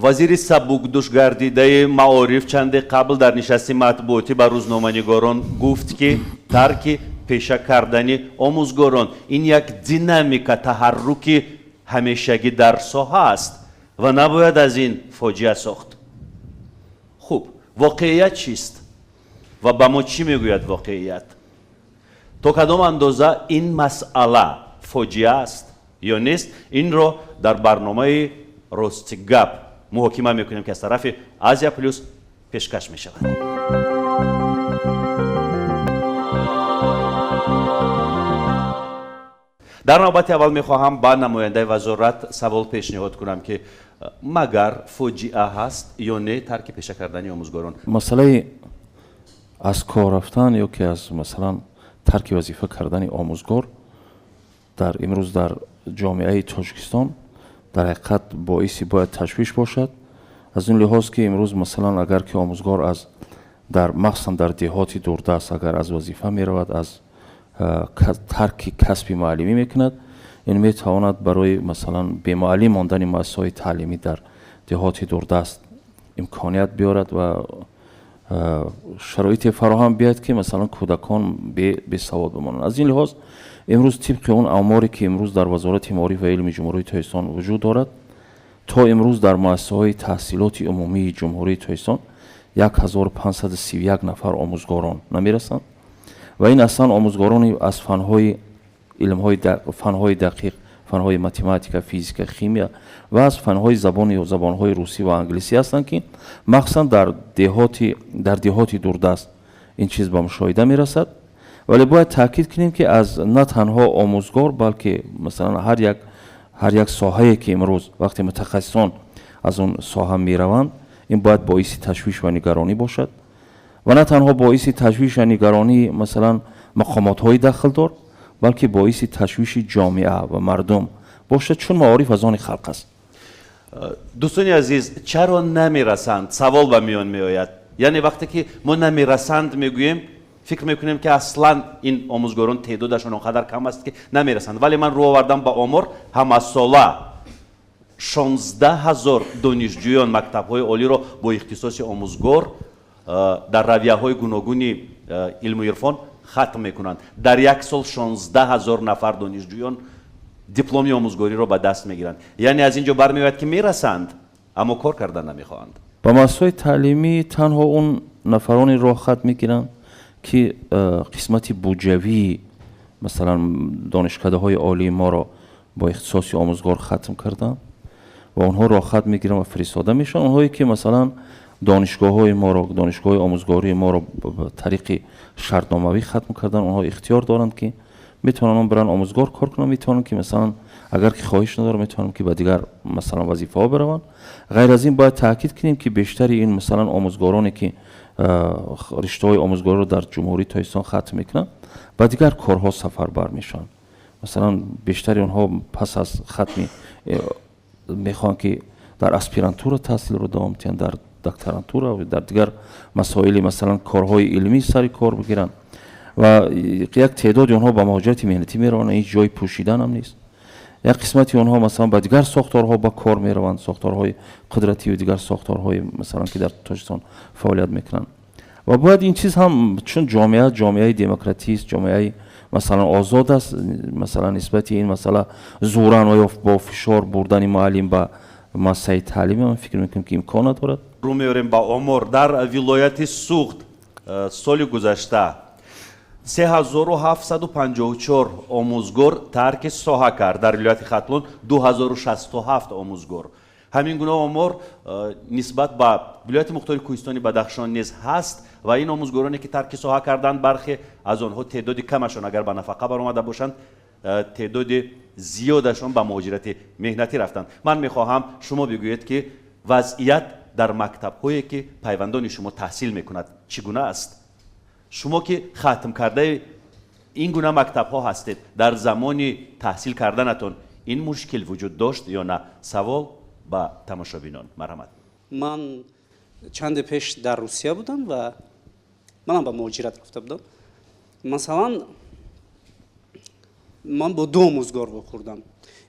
وزیر سبکدوش گردیده معارف چند قبل در نشست مطبوعاتی با روزنامه‌نگاران گفت که ترک پیشه کردن آموزگاران این یک دینامیک تحرک همیشگی در ساحه است و نباید از این فاجعه ساخت. خوب، واقعیت چیست و به ما چی میگوید واقعیت؟ تا کدام اندازه این مسئله فاجعه است یا نیست، این را در برنامه راست گپ محاکمه میکنیم که از طرف آسیا پلوس پیشکش می شود. در نوبت اول میخواهم با نماینده وزارت سوال پیشنهاد کنم که مگر فاجعه هست یا نه ترک پیشه کردن آموزگاران؟ مسئله از کار رفتن یا که از مثلا ترک وظیفه کردن آموزگار در امروز در جامعه تاجیکستان در حقیقت باعثی باید تشویش باشد. از این لحاظ که امروز مثلا اگر که آموزگار از در مخصوصا در دهاتی دوردست اگر از وظیفه می رود، از ترک کسب معلمی میکند، این می تواند برای مثلا به معلم ماندن مؤسسه‌های تعلیمی در دهاتی دوردست امکانیت بیارد و شرایط فراهم بیاید که مثلا کودکان به سواد بمانند. از این لحاظ امروز طبق اون آماری که امروز در وزارت معارف و علم جمهوری تاجیکستان وجود دارد، تا امروز در مؤسسه‌های تحصیلات عمومی جمهوری تاجیکستان 1531 نفر آموزگاران نمیرسند و این اصلا آموزگاران از فنهای فنهای دقیق، فنهای متماتیک، فیزیک، شیمی و از فنهای زبان و زبانهای روسی و انگلیسی هستند که مخصوصا در دهاتی دوردست این چیز به مشاهده میرسد. ولی باید تاکید کنیم که از نه تنها آموزگار بلکه مثلا هر یک ساحه‌ای که امروز وقتی متخصصان از اون ساحه میروند، این باید باعث تشویش و نگرانی باشد و نه تنها باعث تشویش و نگرانی مثلا مقامات‌های داخل دار، بلکه باعث تشویش جامعه و مردم باشد، چون معارف از آن خلق است. دوستان عزیز، چرا نمیرسند؟ سوال به میان میآید. یعنی وقتی که ما نمیرسند میگوییم فکر میکنیم که اصلا این آموزگاران تعدادشون اونقدر کم است که نمیرسند، ولی من رو آوردم با آمار همه ساله 16,000 دانشجویان مکتب‌های عالی را با اختصاص آموزگار در رویه‌های گوناگون علم و عرفان ختم میکنند. در یک سال 16,000 نفر دانشجویان دیپلم آموزگاری را به دست میگیرند. یعنی از اینجا برمیاد که میرسند اما کار کردن نمیخواهند. با مؤسسه‌های تعلیمی تنها اون نفرانی را ختم میگیرند که قسمتی بودجوی مثلا دانشکده‌های عالی ما را با اختصاص آموزگار ختم کردن و اونها را ختم میگیرن و فرستاده میشن. اونهایی که مثلا دانشگاه‌های ما را، دانشگاه آموزگاری ما را به طریق شرطنامه‌ای ختم کردن، اونها اختیار دارند که میتونن برن آموزگار کار کنن، میتونن که مثلا اگر که خواهش نداره میتونن که به دیگر مثلا وظیفه ها بروند. غیر از این باید تاکید کنیم که بیشتر این مثلا آموزگارانی که رشته های آموزگاری رو در جمهوری تاجیکستان ختم میکنن و دیگر کارها سفر بر میشن. مثلا بیشتر اونها پس از ختم میخوان که در اسپیرانتور تحصیل رو دوام بدن، در دکترانتور و در دیگر مسائل مثلا کارهای علمی سر کار بگیرن و یک تعداد اونها با مهاجرت مهنتی میروند، هیچ جای پوشیدن هم نیست. یک قسمتی اونها مثلا با دیگر ساختارها با کار میروند، ساختارهای قدرتی و دیگر ساختارهای مثلا که در تاجیکستان فعالیت میکنن و باید این چیز هم چون جامعه دموکراتی است، جامعه مثلا آزاد است، مثلا نسبت این مسئله زوران و یا با فشار بردن معلم به مؤسسه تعلیمی من فکر میکنم که امکان ندارد. رو میاریم با آمار در ولایت سوخت سال گذشته 3754 آموزگار ترک ساحه کرد. در ولایت ختلون 2067 آموزگار. همین گونه آمار نسبت به ولایت مختار کوهستانی بدخشان نیز هست و این آموزگارانی که ترک ساحه کردند برخی از آنها تعدادی کمشان اگر به نفقه برآمده باشند، تعداد زیادشان به مهاجرت مهنتی رفتند. من میخواهم شما بگویید که وضعیت در مکتب‌هایی که پیوندان شما تحصیل میکند چگونه است؟ شما که ختم کرده این گونه مکتب ها هستید، در زمان تحصیل کردنتون این مشکل وجود داشت یا نه؟ سوال با تماشابینان. مرحمت. من چند پیش در روسیه بودم و منم به مهاجرت رفته بودم. مثلا من با دو آموزگار خوردم،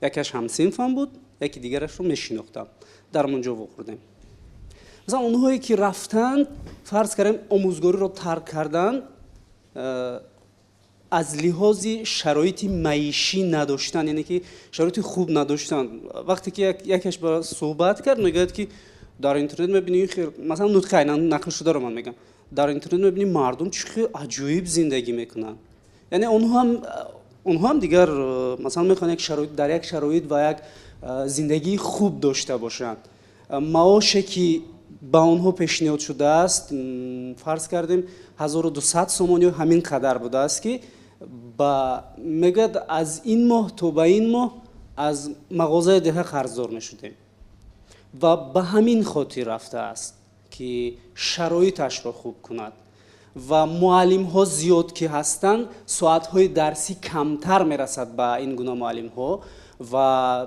یکیش همسنفم بود، یکی دیگرش رو میشناختم، در اونجا خوردیم. مثلا اونهایی که رفتن فرض کردیم آموزگاری رو ترک کردن، از لحاظ شرایط معیشی نداشتن، یعنی که شرایط خوب نداشتن. وقتی که یکیش با صحبت کرد میگه که در اینترنت میبینی مثلا نطقه نقل شده رو من میگم، در اینترنت میبینی مردم چقدر عجیب زندگی میکنن. یعنی اونها هم دیگر مثلا میخوان یک شرایط در یک شرایط و یک زندگی خوب داشته باشند. معاشی که با اونها پیشنهاد شده است فرض کردیم 1200 سومانی همین قدر بوده است که با میگه از این ماه تا به این ماه از مغازه ده قرضدار میشدیم و به همین خاطر رفته است که شرایطش را خوب کند و معلم ها زیاد که هستند ساعت های درسی کمتر میرسد به این گونه معلم ها و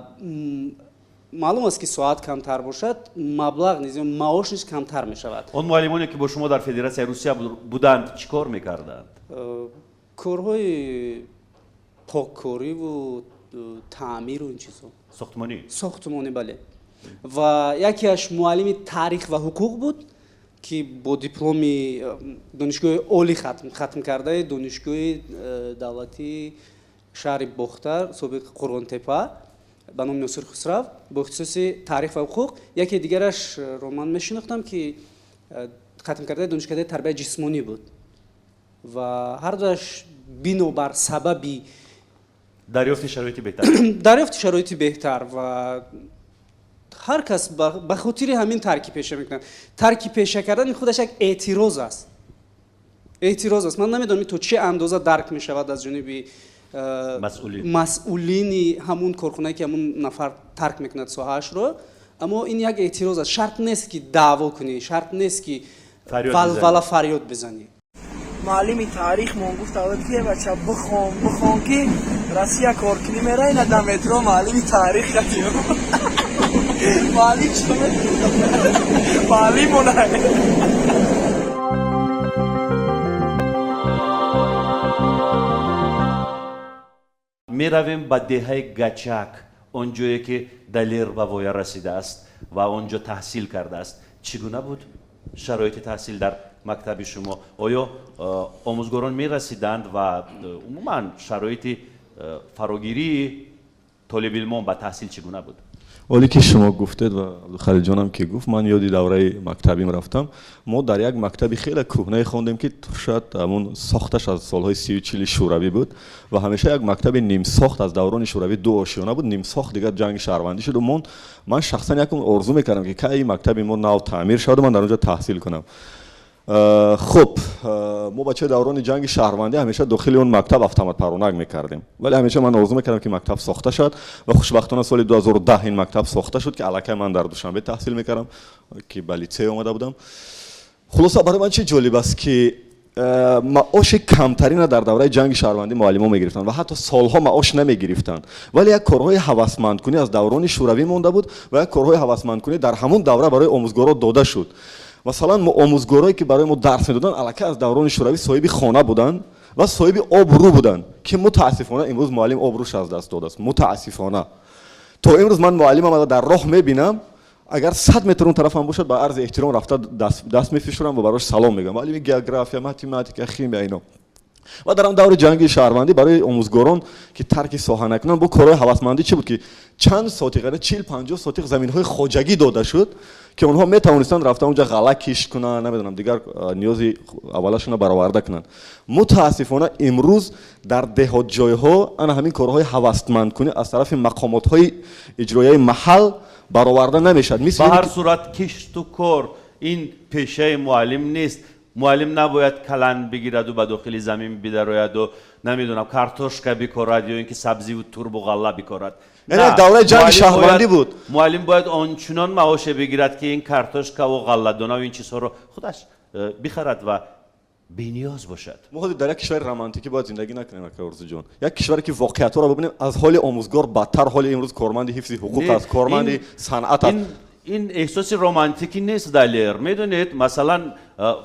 معلوم است که ساعت کمتر باشد مبلغ نیز معاشش کمتر می شود. اون معلمانی که با شما در فدراسیون روسیه بودند چیکار میکردند؟ کارهای پاککاری و تعمیر و این چیزا. ساختمانی بله. و یکیش معلم تاریخ و حقوق بود که با دیپلم دانشگاه عالی ختم کرده، دانشگاه دولتی شهر باختر سابق قربان تپه به نام ناصر خسرو با اختصاص تاریخ و حقوق. یکی دیگرش رو من میشناختم که ختم کرده دانشکده تربیت جسمانی بود و هر دوش بنابر سببی دریافت شرایطی بهتر دریافت شرایطی بهتر و هر کس به خاطر همین ترکی پیشه میکنه. ترکی پیشه کردن خودش یک اعتراض است. من نمیدونم تو چه اندازه درک میشود از جانب مسئولین همون کارخونه که همون نفر ترک میکند ساحه‌اش رو، اما این یک اعتراض است. شرط نیست که دعوا کنی، شرط نیست که ولوله فریاد بزنی. معلم تاریخ مون گفت که بچه بخون که روسیه کار کنی میره این در مترو معلم تاریخ خطی معلم چطور معلم مونه. می رویم به دهه گچک، اونجایی که دلیر به وای رسیده است و اونجا تحصیل کرده است. چگونه بود شرایط تحصیل در مکتب شما؟ آیا آموزگاران می رسیدند و عموما شرایط فراگیری طالب علمان به تحصیل چگونه بود؟ ولی که شما گفتید و عبدالخلیل جانم که گفت، من یادی دوره مکتبیم رفتم. ما در یک مکتبی خیلی کهنه خوندیم که شاید همون ساختش از سالهای 30-40 شوروی بود و همیشه یک مکتب نیم ساخت از دوران شوروی دو آشیانه بود. نیم ساخت دیگه جنگ شهروندی شد و من شخصا یکم آرزو میکردم که کی مکتب ما نو تعمیر شد و من در اونجا تحصیل کنم. خب ما بچه دوران جنگ شهروندی همیشه داخل اون مکتب اتومات پرونک میکردیم، ولی همیشه من آرزو میکردم که مکتب ساخته شد و خوشبختانه سال 2010 این مکتب ساخته شد که الکی من در دوشنبه تحصیل میکردم که به لیسه اومده بودم. خلاصه برای من چه جالب است که معاش کمترین در دوره جنگ شهروندی معلم ها میگرفتن و حتی سالها معاش نمیگرفتن، ولی یک کارهای هوسمندکنی از دوران شوروی مونده بود و یک کارهای هوسمندکنی در همون دوره برای آموزگارا داده شد. مثلا ما آموزگارایی که برای ما درس میدادن الکی از دوران شوروی صاحب خانه بودن و صاحب آبرو بودن که متاسفانه امروز معلم آبروش از دست داده است. متاسفانه تا امروز من معلمم در راه میبینم، اگر 100 متر اون طرفم باشد با عرض احترام رفته دست میفشارم و براش سلام میگم، معلم گئوگرافیا، متماتیک، شیمی اینا. و در اون دور جنگ شهروندی برای آموزگاران که ترک ساحه نکنن با کارهای هوسمندی چه بود که چند ساتیقه 40-50 ساتیق زمین‌های خواجگی داده شد که اونها میتونستن رفتن اونجا غله کش کنن، نمیدونم دیگر نیازی اولشون برآورده کنن. متاسفانه امروز در دهات جایها انا همین کارهای هوسمندکنی از طرف مقامات‌های اجرایی محل برآورده نمیشد. به هر صورت کشت و کار این پیشه معلم نیست. معلم نباید کلن بگیرد و به داخل زمین بدراید و نمیدونم کارتوشکا بکارد یا اینکه سبزی و ترب و غله بکارد. نه دوره جنگ شهروندی بود. معلم باید آنچنان معاش بگیرد که این کارتوشکا و غله دونه و این چیزها رو خودش بخرد و бениёз бошад. ما در یک کشور رمانتیکی باید زندگی نکنیم اکبرزو جان. یک کشوری که واقعیت‌ها رو ببینیم از حال آموزگار بدتر حال امروز کارمند حفظ حقوق است، کارمند صنعت است. این احساس رمانتیکی نیست دلیر. میدونید مثلا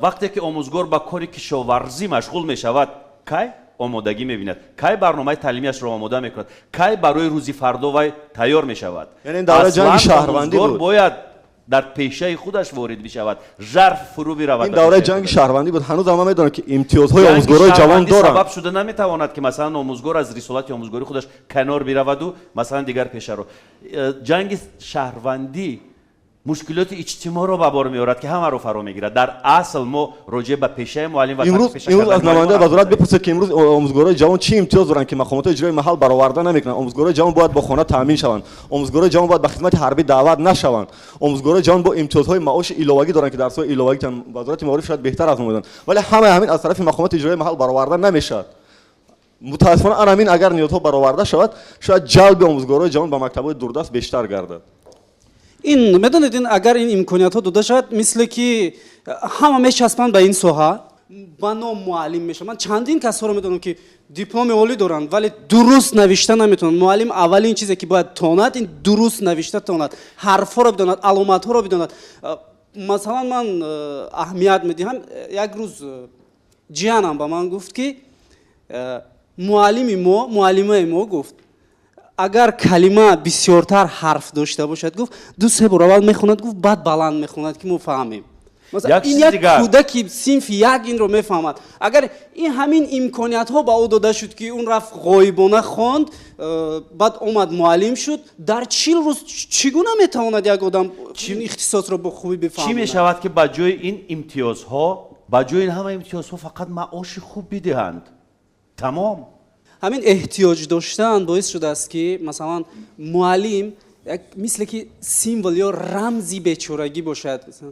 وقتی که آموزگار با کاری کشاورزی مشغول میشود کی آمادگی میبیند، کی برنامه تعلیمیش رو آماده میکند، کی برای روزی فردا وای تیار میشود. یعنی این دوره جنگ شهروندی بود. باید در پیشه خودش وارد بشود، ژرف فرو برود. این دوره جنگ شهروندی بود. هنوز هم میدونن که امتیازهای آموزگارای جوان دارن. سبب شده نمیتواند که مثلا آموزگار از رسالت آموزگاری خودش کنار برود و مثلا دیگر پیشه رو. جنگ شهروندی مشکلات اجتماعی رو به بار میارد که همه رو فرا میگیرد. در اصل ما راجع به پیشه معلم و امروز از نماینده وزارت بپرسید که امروز آموزگارای جوان چی امتیاز دارن که مقامات اجرایی محل برآورده نمیکنن. آموزگارای جوان باید با خانه تامین شوند، آموزگارای جوان باید به خدمت حربی دعوت نشوند، آموزگارای جوان با امتیازهای معاش الهه‌ای دارن که درس‌های الهه‌ای که وزارت معارف شاید بهتر از ما میدن، ولی همین از طرف مقامات اجرایی محل برآورده نمیشد. متاسفانه همین اگر نیازها برآورده شود شاید جلب آموزگارای جوان به مکتب‌های دوردست بیشتر گردد. این میدونید این اگر این امکانیت ها داده شد مثل که همه میچسبند به این ساحه با نام معلم میشه. من چندین کسا رو میدونم که دیپلم عالی دارن ولی درست نوشته نمیتونن. معلم اولین چیزی که باید تاند این درست نوشته تاند، حرفا رو بداند، علامت ها رو بداند. مثلا من اهمیت میدم. یک روز جیانم با من گفت که معلم ما گفت اگر کلمه بسیارتر حرف داشته باشد گفت دو سه بار اول میخوند گفت بعد بلند میخوند که ما فهمیم. مثلا این یک کودک صنف یک این رو میفهمد. اگر این همین امکانیت ها به او داده شد که اون رفت غایبانه خواند بعد اومد معلم شد، در 40 روز چگونه میتواند یک آدم این اختصاص رو به خوبی بفهمه؟ چی میشود که با جای این امتیازها، با جای این همه امتیازها فقط معاش خوب بدهند؟ تمام. همین احتیاج داشتن باعث شده است که مثلا معلم مثل که سیمبل یا رمزی بیچارگی باشد. مثلا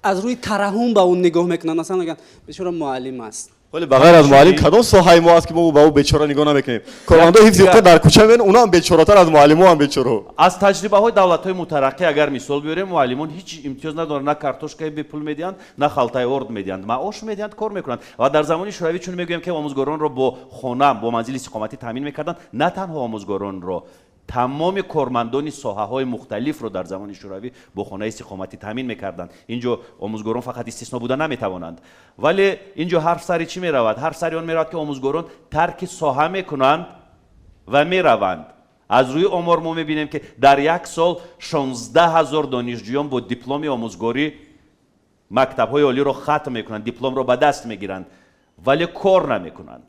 از روی ترحم به اون نگاه میکنن، مثلا میگن بیچاره معلم است. ولی بغیر از معلم کدام ساحه ما است که ما به او بیچاره نگاه نمیکنیم؟ کارمندا حفظ حقوق در کوچه میبینن، اونا هم بیچاره‌تر از معلم‌ها هم بیچاره. از تجربه های دولت های مترقی اگر مثال بیاریم معلمان هیچ امتیاز ندارن، نه کارتوشکای به پول میدهند نه خالتای ارد میدهند، معاش میدهند، کار میکنند. و در زمان شوروی چون میگویم که آموزگاران رو با خانه با منزل استقامتی تامین میکردند، نه تنها آموزگاران رو، تمام کارمندان ساحه های مختلف رو در زمان شوروی با خانه استقامتی تامین میکردند. اینجا آموزگاران فقط استثنا بودن نمیتوانند. ولی اینجا حرف سری چی میرود؟ حرف سری آن میرود که آموزگاران ترک ساحه میکنند و میروند. از روی آمار ما میبینیم که در یک سال 16,000 دانشجویان با دیپلم آموزگاری مکتب‌های عالی رو ختم میکنند، دیپلم رو به دست میگیرند ولی کار نمیکنند.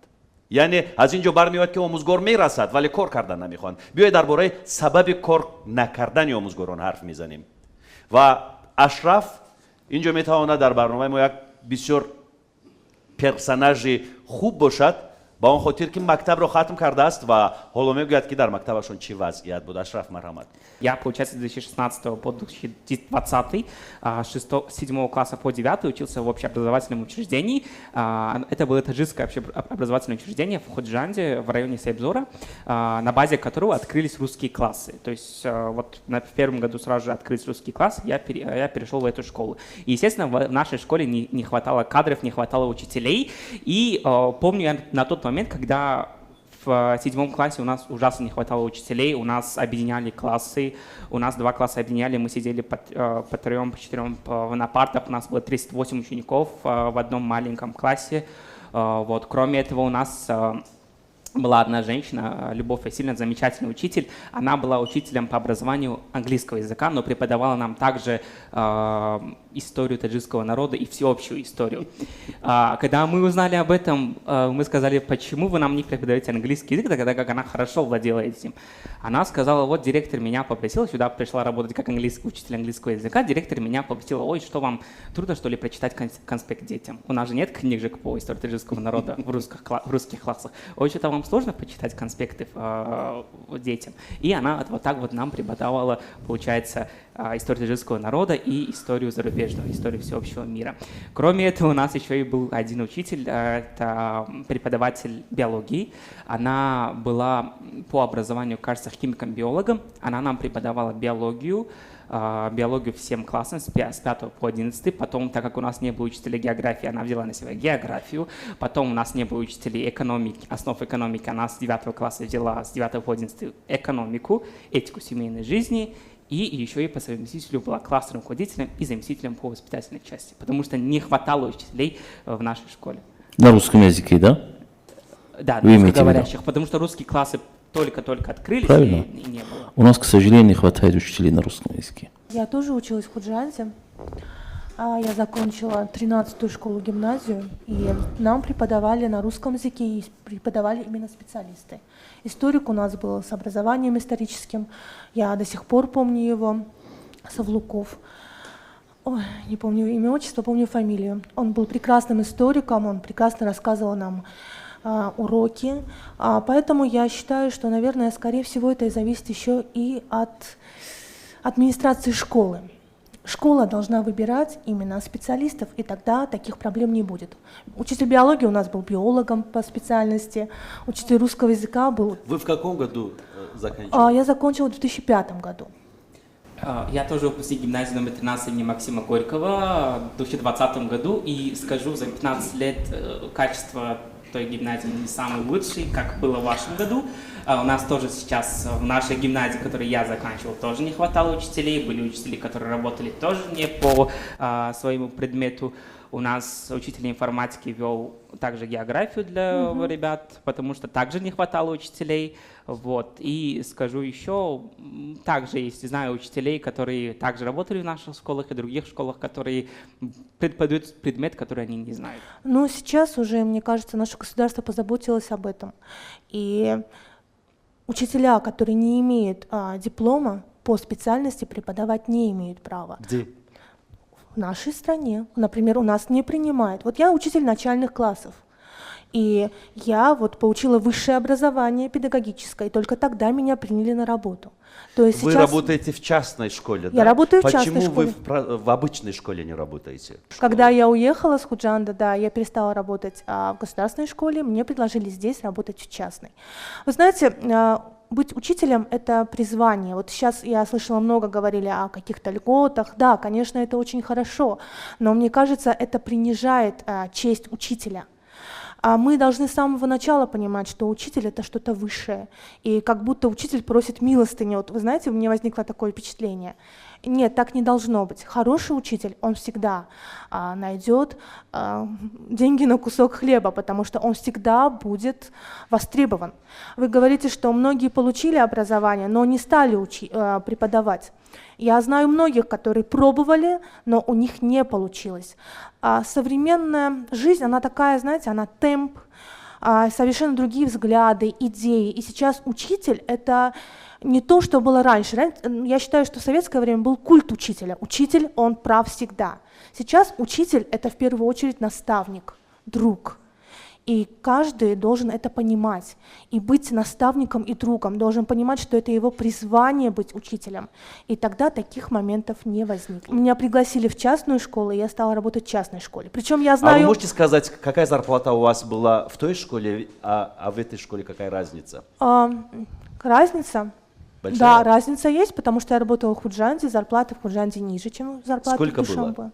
یعنی از اینجا برمیاد که آموزگار میرسد ولی کار کردن نمیخوان. بیاید درباره سبب کار نکردن آموزگاران حرف میزنیم. و اشرف اینجا میتواند در برنامه ما یک بسیار پرسنژ خوب باشد، با اون خاطر که مکتب رو ختم کرده است و حالا میگوید که در مکتبشون چی وضعیت بود. اشرف مرحمت. Я, получается, с 2016 по 2020, с 7 класса по 9 учился в общеобразовательном учреждении. Это было таджикское общеобразовательное учреждение в Ходжанде, в районе Сайбзора, на базе которого открылись русские классы. То есть вот в первом году сразу же открылись русские классы, я перешел в эту школу. И, естественно, в нашей школе не хватало кадров, не хватало учителей. И помню я на тот момент, когда в 7 классе у нас ужасно не хватало учителей, у нас объединяли классы, у нас 2 класса объединяли, мы сидели по 3, по 4 на партах, у нас было 38 учеников в одном маленьком классе. Вот. Кроме этого у нас была одна женщина, Любовь Васильевна, замечательный учитель. Она была учителем по образованию английского языка, но преподавала нам также историю таджикского народа и всеобщую историю. Когда мы узнали об этом, мы сказали, почему вы нам не преподаете английский язык, тогда как она хорошо владела этим. Она сказала, вот директор меня попросил, сюда пришла работать как учитель английского языка, директор меня попросила, ой, что вам трудно, что ли, прочитать конспект детям? У нас же нет книжек по истории таджикского народа в русских классах. Ой, что-то вам нам сложно почитать конспекты детям. И она вот так вот нам преподавала, получается, историю таджикского народа и историю зарубежную, историю всеобщего мира. Кроме этого, у нас еще и был один учитель, это преподаватель биологии. Она была по образованию, кажется, химиком-биологом. Она нам преподавала биологию всем классам с 5 по 11. Потом, так как у нас не было учителя географии, она взяла на себя географию. Потом у нас не было учителей экономики, основ экономики. Она с 9 класса взяла с 9 по 11 экономику, этику семейной жизни. И еще и по совместителю была классным руководителем и заместителем по воспитательной части, потому что не хватало учителей в нашей школе. На русском языке, да? Да, Вы имеете в виду? русскоговорящих, потому что русские классы только-только открылись, Правильно. и не было. У нас, к сожалению, не хватает учителей на русском языке. Я тоже училась в Худжанте. Я закончила 13-ю школу-гимназию, и нам преподавали на русском языке, и преподавали именно специалисты. Историк у нас был с образованием историческим, я до сих пор помню его, Савлуков. Ой, не помню имя, отчество, помню фамилию. Он был прекрасным историком, он прекрасно рассказывал нам уроки, поэтому я считаю, что, наверное, скорее всего, это и зависит еще и от администрации школы. Школа должна выбирать именно специалистов, и тогда таких проблем не будет. Учитель биологии у нас был биологом по специальности, учитель русского языка был... Вы в каком году заканчивали? Я закончила в 2005 году. Я тоже выпускник гимназии номер 13 имени Максима Горького в 2020 году, и скажу, за 15 лет качество той гимназии не самый лучший, как было в вашем году. У нас тоже сейчас в нашей гимназии, которую я заканчивал, тоже не хватало учителей. Были учителя, которые работали тоже не по своему предмету. У нас учитель информатики вел также географию для ребят, потому что также не хватало учителей. Вот. И скажу еще, также есть, знаю учителей, которые также работали в наших школах и других школах, которые преподают предмет, который они не знают. Но сейчас уже, мне кажется, наше государство позаботилось об этом. И учителя, которые не имеют диплома по специальности, преподавать не имеют права. Где? В нашей стране, например, у нас не принимают. Вот я учитель начальных классов, и я вот получила высшее образование педагогическое, и только тогда меня приняли на работу. То есть Вы сейчас работаете в частной школе, да? Я работаю в Почему частной вы школе. в обычной школе не работаете? Когда я уехала с Худжанда, да, я перестала работать в государственной школе, мне предложили здесь работать в частной. Вы знаете, быть учителем – это призвание. Вот сейчас я слышала, много говорили о каких-то льготах. Да, конечно, это очень хорошо, но мне кажется, это принижает честь учителя. Мы должны с самого начала понимать, что учитель – это что-то высшее. И как будто учитель просит милостыню. Вот вы знаете, у меня возникло такое впечатление. Нет, так не должно быть. Хороший учитель, он всегда найдет деньги на кусок хлеба, потому что он всегда будет востребован. Вы говорите, что многие получили образование, но не стали преподавать. Я знаю многих, которые пробовали, но у них не получилось. Современная жизнь, она такая, знаете, она темп, совершенно другие взгляды, идеи. И сейчас учитель – это не то, что было раньше. Я считаю, что в советское время был культ учителя. Учитель, он прав всегда. Сейчас учитель – это в первую очередь наставник, друг. И каждый должен это понимать. И быть наставником и другом, должен понимать, что это его призвание быть учителем. И тогда таких моментов не возникнет. Меня пригласили в частную школу, и я стала работать в частной школе. Причем я А знаю... вы можете сказать, какая зарплата у вас была в той школе, а в этой школе какая разница? Разница? Большая? Да, разница есть, потому что я работала в Худжанде, зарплата в Худжанде ниже, чем зарплата Сколько в Душанбе.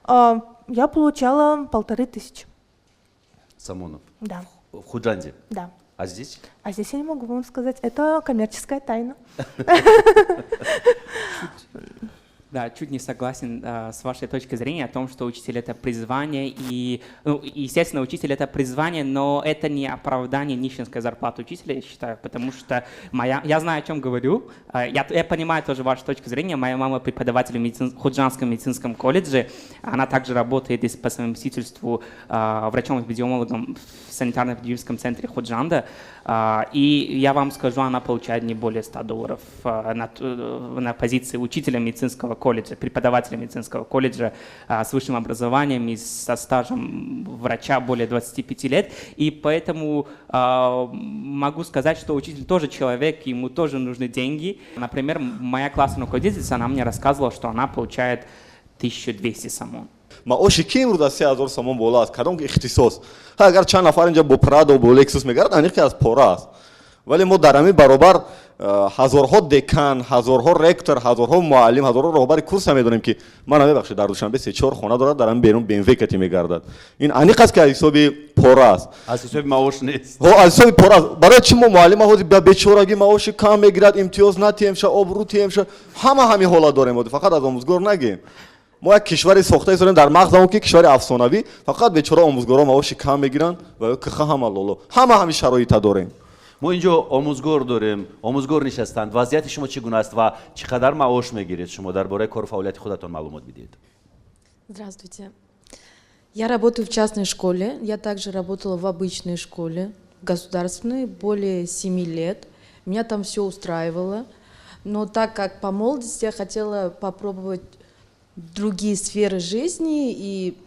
было? Я получала 1500. Самонов. Да, В Худжанде. да. А здесь? А здесь я не могу вам сказать, это коммерческая тайна. Да, чуть не согласен с вашей точки зрения о том, что учитель — это призвание, и, естественно, учитель — это призвание, но это не оправдание нищенской зарплаты учителя, я считаю, потому что я знаю, о чем говорю, я понимаю тоже вашу точку зрения. Моя мама преподаватель в Худжанском медицинском колледже, она также работает по совместительству врачом-эпидемиологом в санитарно-эпидемическом центре Худжанда, и я вам скажу, она получает не более $100 на позиции учителя медицинского колледжа, преподавателя медицинского колледжа с высшим образованием и со стажем врача более 25 лет. И поэтому могу сказать, что учитель тоже человек, ему тоже нужны деньги. Например, моя классная руководительница, она мне рассказывала, что она получает 1200 сомон. маоши ки имрӯз аз 3000 сомон боло аст кадом ки ихтисос агар чанд нафар инҷа бо прадо бо лексус мегарад аниқ ки аз пора аст вале мо дар ҳамин баробар ҳазорҳо декан ҳазорҳо ректор ҳазорҳо муаллим ҳазорҳо роҳбари курса медонем ки мана мебахшед дар душанбе 3-4 хона дорад дар ҳамин берун бмв кати мегардад ин аниқ аст ки аз ҳисоби пора аст аз ҳисоби маош нест. аз ҳисоби пора аст барои чӣ мо муаллима ҳози ба бечорагӣ маоши кам мегирад имтиёз натиемша обрӯ тиемша ҳама ҳамин ҳолат дорем фақат аз омӯзгор нагем мо як кишвари сохта исторем дар мағзамон ки кишвари афсонавӣ фақат бечора омӯзгорҳо маоши кам мегиранд ва киха ҳама лоло ҳама ҳамин шароита дорем мо инҷо омӯзгор дорем, омӯзгор нишастанд. Вазъияти шумо чӣ гуна аст ва чӣ қадар маош мегиред шумо дар бораи кору фаъолияти худатон маълумот бидиҳед? Здравствуйте. Я работаю в частной школе. Я также работала в обычной школе, государственной, более 7 лет. Меня там все устраивало. Но так как по молодости я хотела попробовать другие сферы жизни, и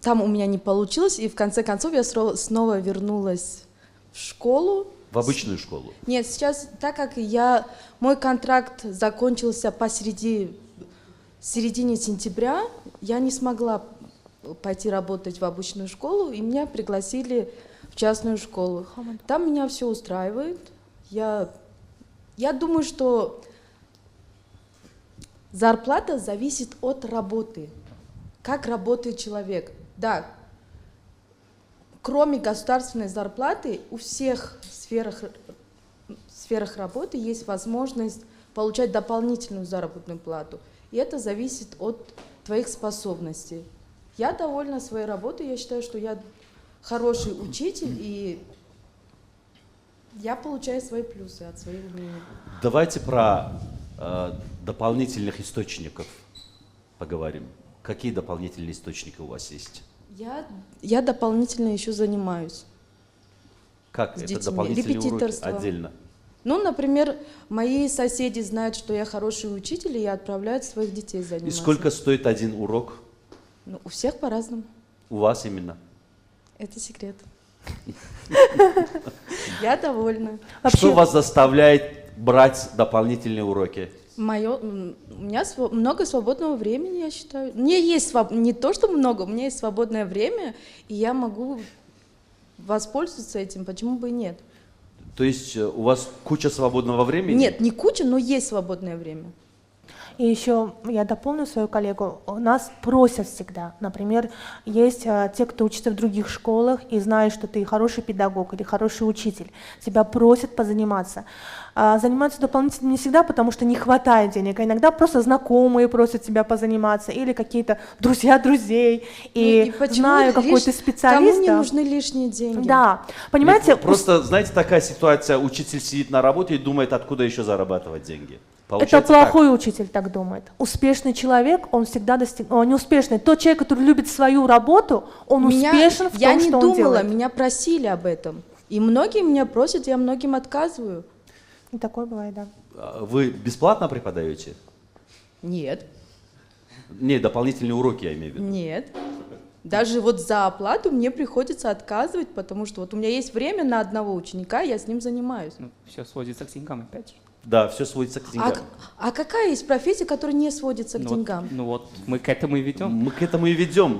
там у меня не получилось. И в конце концов я снова вернулась в школу. В обычную школу? Нет, сейчас, так как мой контракт закончился середине сентября, я не смогла пойти работать в обычную школу, и меня пригласили в частную школу. Там меня все устраивает. Я думаю, что зарплата зависит от работы. Как работает человек. Да, кроме государственной зарплаты, у всех сферах работы есть возможность получать дополнительную заработную плату. И это зависит от твоих способностей. Я довольна своей работой, я считаю, что я хороший учитель, и я получаю свои плюсы от своих умений. Давайте про дополнительных источников поговорим. Какие дополнительные источники у вас есть? Я дополнительно еще занимаюсь. Как с это детьми. дополнительные уроки Репетиторство. отдельно? Ну, например, мои соседи знают, что я хороший учитель, и отправляют своих детей И заниматься. сколько стоит один урок? Ну, у всех по-разному. У вас именно? Это секрет. Я довольна. Что вас заставляет брать дополнительные уроки? У меня много свободного времени, я считаю. У меня есть не то, что много, у меня есть свободное время, и я могу воспользоваться этим, почему бы и нет. То есть у вас куча свободного времени? Нет, не куча, но есть свободное время. И еще я дополню свою коллегу, нас просят всегда, например, есть те, кто учится в других школах и знают, что ты хороший педагог или хороший учитель, тебя просят позаниматься. Занимаются дополнительно не всегда, потому что не хватает денег, а иногда просто знакомые просят тебя позаниматься или какие-то друзья друзей, и знаю, какой ты специалист. Кому не нужны лишние деньги? Да, понимаете? Просто, знаете, такая ситуация, учитель сидит на работе и думает, откуда еще зарабатывать деньги. Это плохой учитель так думает. Успешный человек, он всегда неуспешный. Тот человек, который любит свою работу, он успешен в том, что он делает. Я не думала, меня просили об этом. И многие меня просят, я многим отказываю. И такое бывает, да. Вы бесплатно преподаете? Нет. Не, дополнительные уроки я имею в виду. Нет. Даже вот за оплату мне приходится отказывать, потому что вот у меня есть время на одного ученика, я с ним занимаюсь. Ну, все сводится к деньгам опять же. Да, все сводится к деньгам. А какая есть профессия, которая не сводится к деньгам? Ну вот, мы к этому и ведем. Мы к этому и ведем.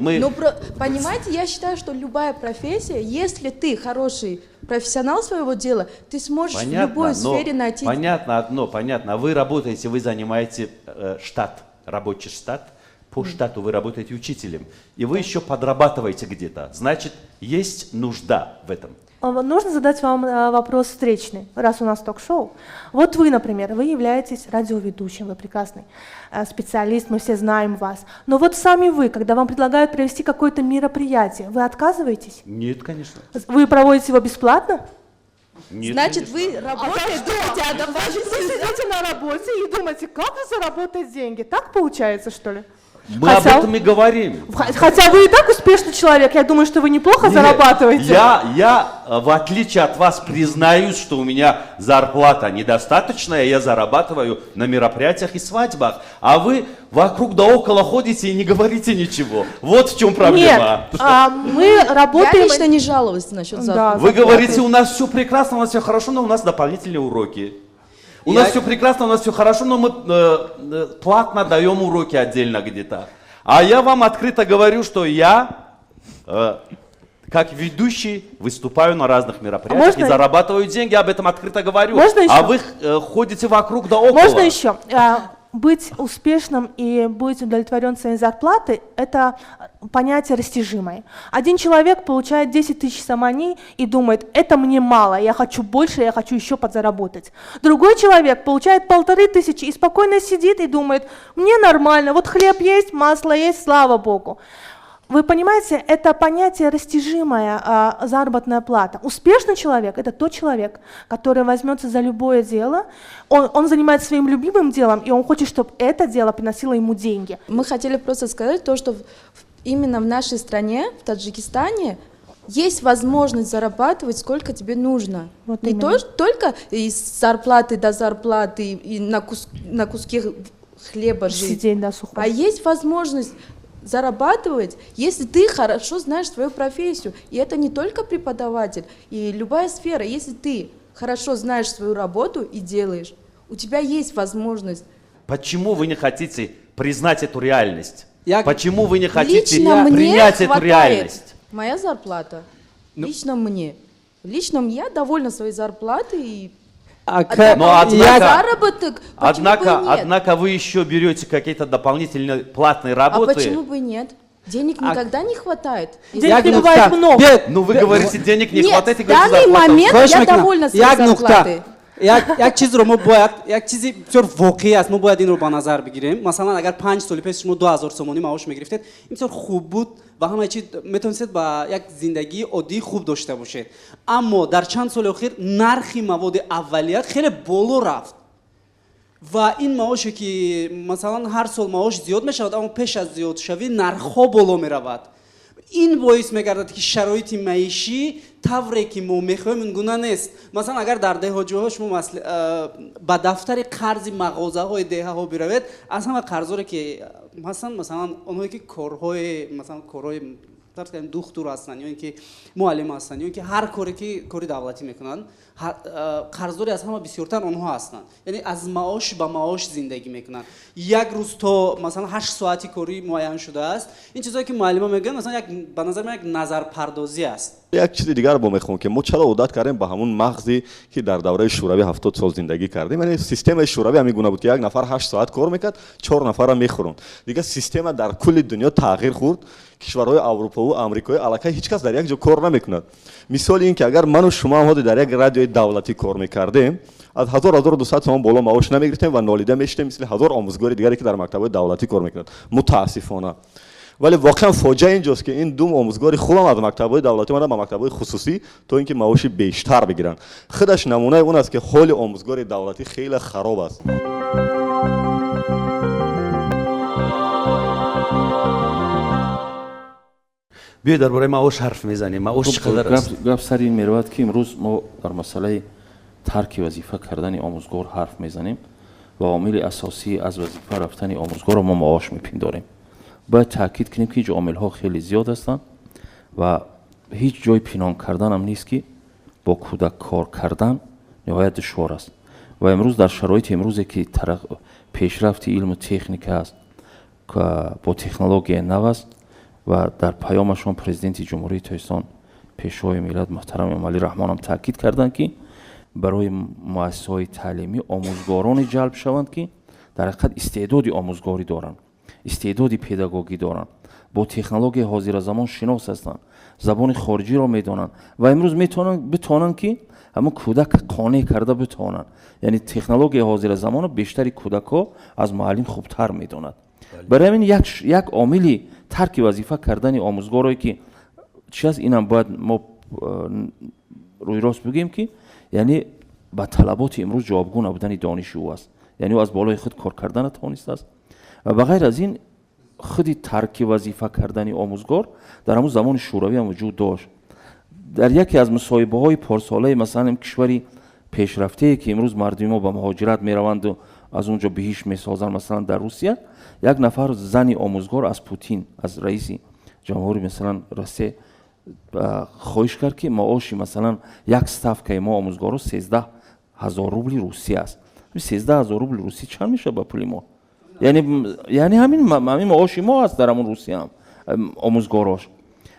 Понимаете, я считаю, что любая профессия, если ты хороший профессионал своего дела, ты сможешь в любой сфере найти... Понятно одно, понятно. Вы работаете, вы занимаете штат, рабочий штат. По штату вы работаете учителем. И вы еще подрабатываете где-то. Значит, есть нужда в этом. Нужно задать вам вопрос встречный, раз у нас ток-шоу. Вот вы, например, вы являетесь радиоведущим, вы прекрасный специалист, мы все знаем вас. Но вот сами вы, когда вам предлагают провести какое-то мероприятие, вы отказываетесь? Нет, конечно. Вы проводите его бесплатно? Нет, Значит, конечно. вы работаете, Вы сидите на работе и думаете, как же заработать деньги? Так получается, что ли? Мы об этом и говорим. Хотя вы и так успешный человек, я думаю, что вы неплохо зарабатываете. Я, в отличие от вас, признаюсь, что у меня зарплата недостаточная, я зарабатываю на мероприятиях и свадьбах, а вы вокруг да около ходите и не говорите ничего. Вот в чем проблема. Нет, мы Я работаем... лично не жаловалась насчет Да. зарплаты. Вы говорите, у нас все прекрасно, у нас все хорошо, но у нас дополнительные уроки. У нас все прекрасно, у нас все хорошо, но мы платно даем уроки отдельно где-то. А я вам открыто говорю, что я, как ведущий, выступаю на разных мероприятиях и зарабатываю деньги, об этом открыто говорю. Можно еще? А вы ходите вокруг да около. Можно еще? Быть успешным и быть удовлетворен своей зарплатой – это понятие растяжимое. Один человек получает 10 тысяч самани и думает, это мне мало, я хочу больше, я хочу еще подзаработать. Другой человек получает 1500 и спокойно сидит и думает, мне нормально, вот хлеб есть, масло есть, слава Богу. Вы понимаете, это понятие растяжимая заработная плата. Успешный человек – это тот человек, который возьмется за любое дело, он занимается своим любимым делом, и он хочет, чтобы это дело приносило ему деньги. Мы хотели просто сказать то, что именно в нашей стране, в Таджикистане, есть возможность зарабатывать, сколько тебе нужно. Вот Не именно. только из зарплаты до зарплаты, и на куске хлеба жить, Сидеть, да, сухой. а есть возможность зарабатывать, если ты хорошо знаешь свою профессию. И это не только преподаватель, и любая сфера. Если ты хорошо знаешь свою работу и делаешь, у тебя есть возможность. Почему вы не хотите признать эту реальность? Я- Почему вы не хотите Лично мне принять эту хватает реальность? моя зарплата. Лично мне. Лично я довольна своей зарплатой. И Но добавить однако- заработок, почему бы и нет? Однако вы еще берете какие-то дополнительные платные А работы. почему бы и нет? Денег никогда не хватает. Денег не бывает много. Ну вы говорите, денег не Нет, хватает, и в говорите, данный зарплата момент Хош я мекунам. довольна своей Як нукта. зарплатой. як чизро мо бояд як чизи бисёр воқеӣ аст мо бояд инро ба назар бигирем. Масалан агар 5 соли пеш шумо 2000 сомонӣ маош мегирифтед, ин бисёр хуб буд ва ҳама чиз метавонистед ба як зиндагии оддии хуб дошта бошед. Аммо дар чанд соли охир нархи маводи аввалият хеле боло рафт. ва ин маоше ки масалан ҳар сол маош зиёд мешавад, аммо пеш аз зиёдшавӣ нархҳо боло меравад. ин боис мегардад ки шароити маишӣ тавре ки мо мехоҳем ин гуна нест. Масалан агар дар деҳоҷоҳо шумо ба дафтари қарзи мағозаҳои деҳаҳо биравед, аз ҳама қарзоре ки масалан онҳое ки корҳои фарз кардем духтур ҳастанд ё ин ки муаллим ҳастанд ё ин ки ҳар коре ки кори давлатӣ мекунанд, қарзори аз ҳама бисёртар онҳо ҳастанд. Яъне аз маош ба маош зиндагӣ мекунанд. Як рӯз то масалан 8 соати корӣ муайян шудааст. Ин чизое ки муаллима мегӯянд масалан ба назар меояд як назарпардозӣ аст. як чизи дигар бо мехоҳам ки мо чаро одат кардем ба ҳамун мағзи ки дар давраи шӯравӣ 70 сол зиндагӣ кардем. Яъне системаи шӯравӣ ҳамин гуна буд ки як нафар 8 соат кор мекард, 4 нафарро мехӯронд. Дигар система дар кулли дунё тағйир хӯрд. кишварҳои аврупову амрикоӣ аллакай ҳеҷ кас дар як ҷо кор намекунад. мисоли ин ки агар ману шумо ҳоди дар як радиои давлатӣ кор мекардем, аз 1200 сомон боло маош намегирифтем ва нолида мешидем мисли 1000 омӯзгори дигаре ки дар мактабҳои давлатӣ кор мекунад. мутаассифона. вале воқеан фоҷиа инҷост ки ин дум омӯзгори хубам аз мактабҳои давлатӣ омадан ба мактабҳои хусусӣ то ин ки маоши бештар бигиранд. худаш намунаи он аст ки ҳоли омӯзгори давлатӣ хеле хароб аст. биёед дар бораи маош ҳарф мезанем. Маош чӣ қадар аст? гап сар ин меравад ки имрӯз мо дар масъалаи тарки вазифа кардани омӯзгор ҳарф мезанем ва омили асосӣ аз вазифа рафтани омӯзгорро мо маош мепиндорем. باید تاکید کنیم که هیچ عامل‌ها خیلی زیاد هستند و هیچ جای پنهان کردن هم نیست که با کودک کار کردن نهایت دشوار است و امروز در شرایط امروزی که پیشرفت علم و تکنیک است که با تکنولوژی نو است و در پیامشون پرزیدنت جمهوری تاجیکستان پیشوای ملت محترم امام علی رحمان هم تاکید کردند که برای مؤسسه‌های تعلیمی آموزگاران جلب شوند که در حقیقت استعداد آموزگاری دارند، استعداد پداگوژی دارند، با تکنولوژی حاضر زمان شناس هستند، زبان خارجی را میدانند و امروز بتوانند که همون کودک قانع کرده بتوانند. یعنی تکنولوژی حاضر زمان بیشتری کودک‌ها از معلم خوبتر میداند. برای این یک عاملی ترک وظیفه کردن آموزگارایی که چی از اینم باید ما روی راست بگیم که یعنی با طلبات امروز جوابگو نبودن دانش او است. یعنی او از بالای خود کار کردن توانسته است و بغیر از این خودی ترک وظیفه کردنی آموزگار در همون زمان شوروی هم وجود داشت. در یکی از مصاحبه های پارساله مثلا کشوری پیشرفته که امروز مردم ما به مهاجرت میروند و از اونجا به هیچ میسازن، مثلا در روسیه یک نفر زنی آموزگار از پوتین، از رئیس جمهوری مثلا روسیه خواهش کرد که معاشی مثلا یک ستافکه ما آموزگارو 13,000 روبل روسی است. 13,000 روبل روسی چند میشه با پول ما؟ یعنی همین معاشی ما است در همون روسیه هم آموزگاراش.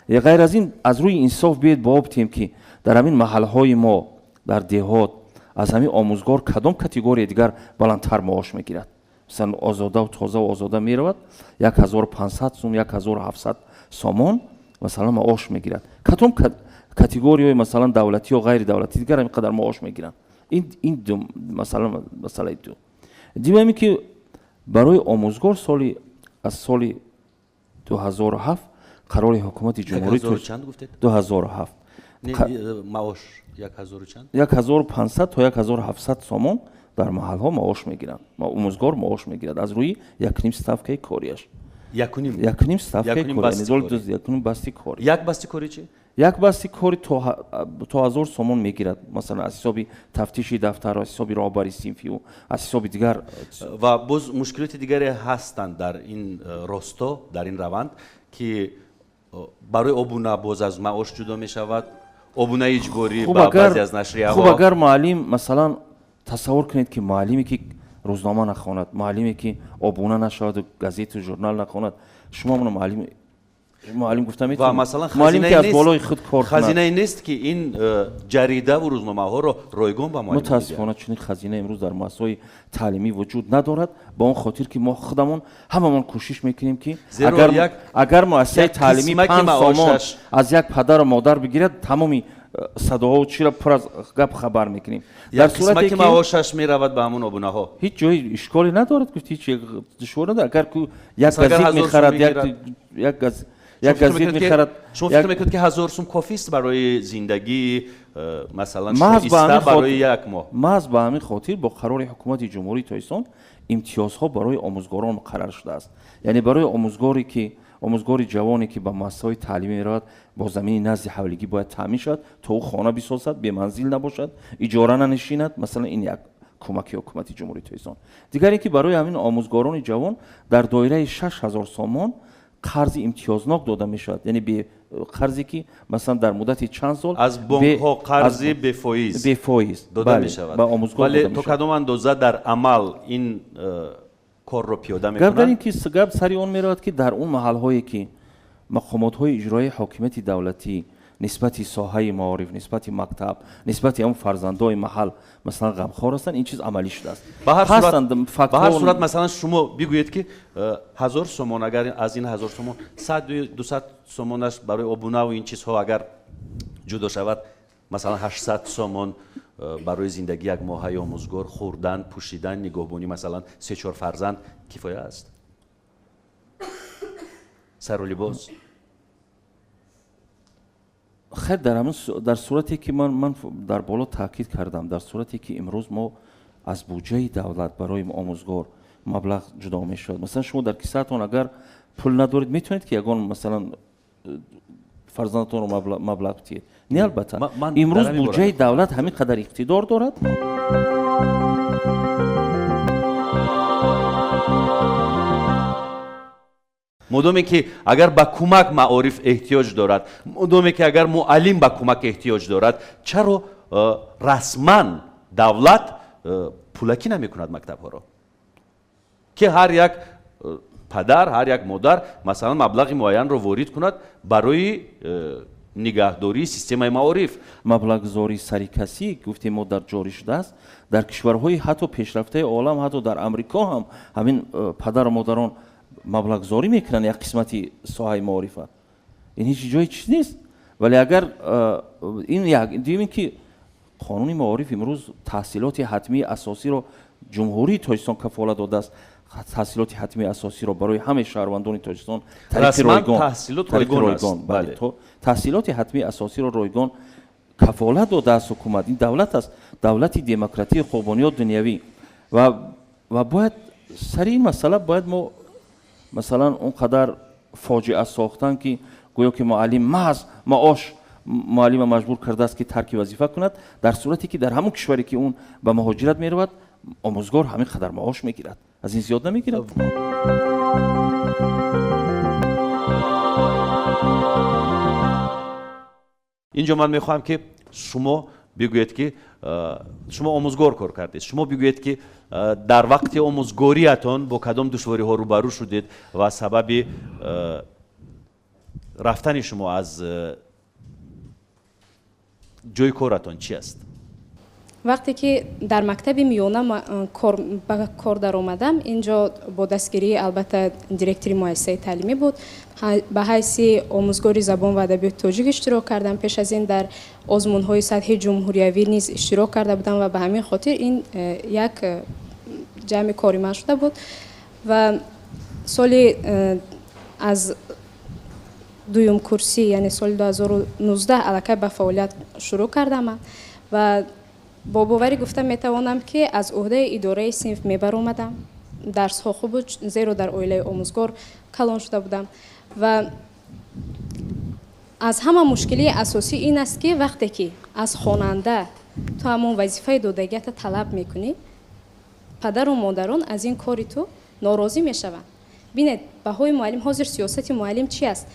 غیر از این از روی انصاف بیاید بابتیم که در همین محلهای ما در دهات از همین آموزگار کدام کاتگوری دیگر بلندتر معاش میگیرد؟ مثلا آزاده و تازه و آزاده میرود 1500 سوم 1700 سومون مثلا معاش میگیرد. کدام کاتگوری مثلا دولتی و غیر دولتی دیگر اینقدر معاش میگیرن؟ این دو مثلا مسئله دو. دیدیم که برای آموزگار از سال 2007 قرار حکومت جمهوری چند گفتید؟ 2007 معاش 1000 چند؟ 1500 تا 1700 سومون در محل ها معاش میگیرن. آموزگار معاش میگیرد از روی 1.5 ستافکه کاریش. 1.5 ستافکه کاری، 1.5 بسته کاری. یک بسته کاری چی؟ یک بسته کاری تا 1000 سومون میگیرد، مثلا از حساب تفتیشی دفتر، از حساب راهبری صنفی و از حساب دیگر. و باز مشکلات دیگری هستند در این راستا، در این روند که برای ابونه باز از معاش جدا می شود، ابونه اجباری با بعضی از نشریه ها. خوب اگر معلم مثلا تصور کنید که معلمی که روزنامه نخواند، معلمی که ابونه نشود و گازیت و ژورنال نخواند، شما من معلم گفتم و مثلا خزینه نیست که این جریده و روزنامه ها رو رایگان به معلم متاسفانه چنین خزینه امروز در مؤسسات تعلیمی وجود ندارد. با اون خاطر که ما خودمون هممون کوشش میکنیم که اگر مؤسسه تعلیمی 5 سومون از یک پدر و مادر بگیرد، تمامی صداها و چی را پر از گپ خبر میکنیم. در صورتی که معاشش میرود به همون ابونه ها هیچ جای اشکالی ندارد، گفت هیچ دشوار ندارد. اگر که یک گزیت میخرد، یک گزیت میخرد، شما فکر میکنید که 1000 سوم کافی است برای زندگی مثلا شایسته برای یک ماه؟ محض به همین خاطر با قرار حکومت جمهوری تایستان امتیازها برای آموزگاران مقرر شده است. یعنی برای آموزگار جوانی که به مؤسسه‌های تعلیمی میرود با زمین نزد حولگی باید تامین شد تا او خانه بسازد، به منزل نباشد، اجاره ننشیند. مثلا این یک کمک حکومت جمهوری تایستان. دیگری که برای همین آموزگاران جوان در دایره 6000 سومون قرض امتیازناک داده میشد. یعنی به قرضی که مثلا در مدت چند سال از بانک ها قرض به فایز داده می شود. ولی تو کدام اندازه در عمل این کار رو پیاده میکنن؟ گپ در این که گپ سری اون میرود که در اون محل هایی که مقامات های اجرایی حاکمیت دولتی نسبت ساحه معارف، نسبت مکتب، نسبت اون فرزندای محل مثلا غمخوار هستند، این چیز عملی شده است. به هر صورت مثلا شما بگویید که 1000 سومون، اگر از این 1000 سومون 100-200 سومونش برای ابونه و این چیزها اگر جدا شود، مثلا 800 سومون برای زندگی یک ماهه آموزگار، خوردن، پوشیدن، نگهبانی مثلا 3-4 فرزند کفایه است؟ سر و لباس خیر در صورتی که من در بالا تاکید کردم، در صورتی که امروز ما از بودجه دولت برای آموزگار مبلغ جدا میشد، مثلا شما در کیسه‌تون اگر پول ندارید میتونید که یگان مثلا فرزندتون رو مبلغ بدید. نه البته امروز بودجه دولت همین قدر اقتدار دارد. مدامی که اگر به کمک معارف احتیاج دارد، مدامی که اگر معلم به کمک احتیاج دارد، چرا رسما دولت پولکی نمی کند مکتب ها را؟ که هر یک پدر، هر یک مادر مثلا مبلغ معین را وارد کند برای نگهداری سیستم معارف. مبلغ زاری سری کسی گفتیم ما در جاری شده است در کشورهای حتی پیشرفته عالم، حتی در امریکا هم همین پدر و مادران مبلغ زاری میکنن یک قسمتی ساحه معارفه. این هیچ جای چیز نیست. ولی اگر این دیدیم که قانون معارف امروز تحصیلات حتمی اساسی رو جمهوری تاجیکستان کفالت داده است. تحصیلات حتمی اساسی رو برای همه شهروندان تاجیکستان تحصیلات رایگان است. بله. تحصیلات حتمی اساسی رو رایگان کفالت داده است حکومت. این دولت است، دولتی دموکراتی قربانیات دنیوی و باید سر این مسئله باید ما масалан он қадар фоҷиа сохтанд ки гӯё ки муаллим маҳз маош муаллима маҷбур кардааст ки тарки вазифа кунад, дар сурате ки дар ҳамон кишваре ки он ба муҳоҷират меравад омӯзгор ҳамин қадар маош мегирад, аз ин зиёд намегирад. инҷо ман мехоҳам ки шумо бигӯед ки шумо омӯзгор кор кардед, шумо бигӯед ки дар вақти омӯзгориятон бо кадом душвориҳо рӯбарӯ шудед ва сабаби рафтани шумо аз ҷои коратон чӣ аст? вақте ки дар мактаби миёна ба кор даромадам, инҷо бо дастгирии албатта директори муассисаи таълимӣ буд, ба ҳайси омӯзгори забон ва адабиёти тоҷик иштирок кардам. Пеш аз ин дар озмунҳои сатҳи ҷумҳуриявӣ низ иштирок карда будам ва ба ҳамин хотир ин як ҷамъи кори ман шуда буд. ва соли аз дуюм курсӣ, яъне соли 2019 аллакай ба фаъолият шурӯъ кардам ва бо боварӣ гуфта метавонам ки аз уҳдаи идораи синф мебаромадам. дарсҳо хуб буд, зеро дар оилаи омӯзгор калон шуда будам. ва аз ҳама мушкилии асосӣ ин аст ки вақте ки аз хонанда ту ҳамон вазифаи додагиата талаб мекунӣ, падару модарон аз ин кори ту норозӣ мешаванд. бинед баҳои муаллим, ҳозир сиёсати муаллим чи аст?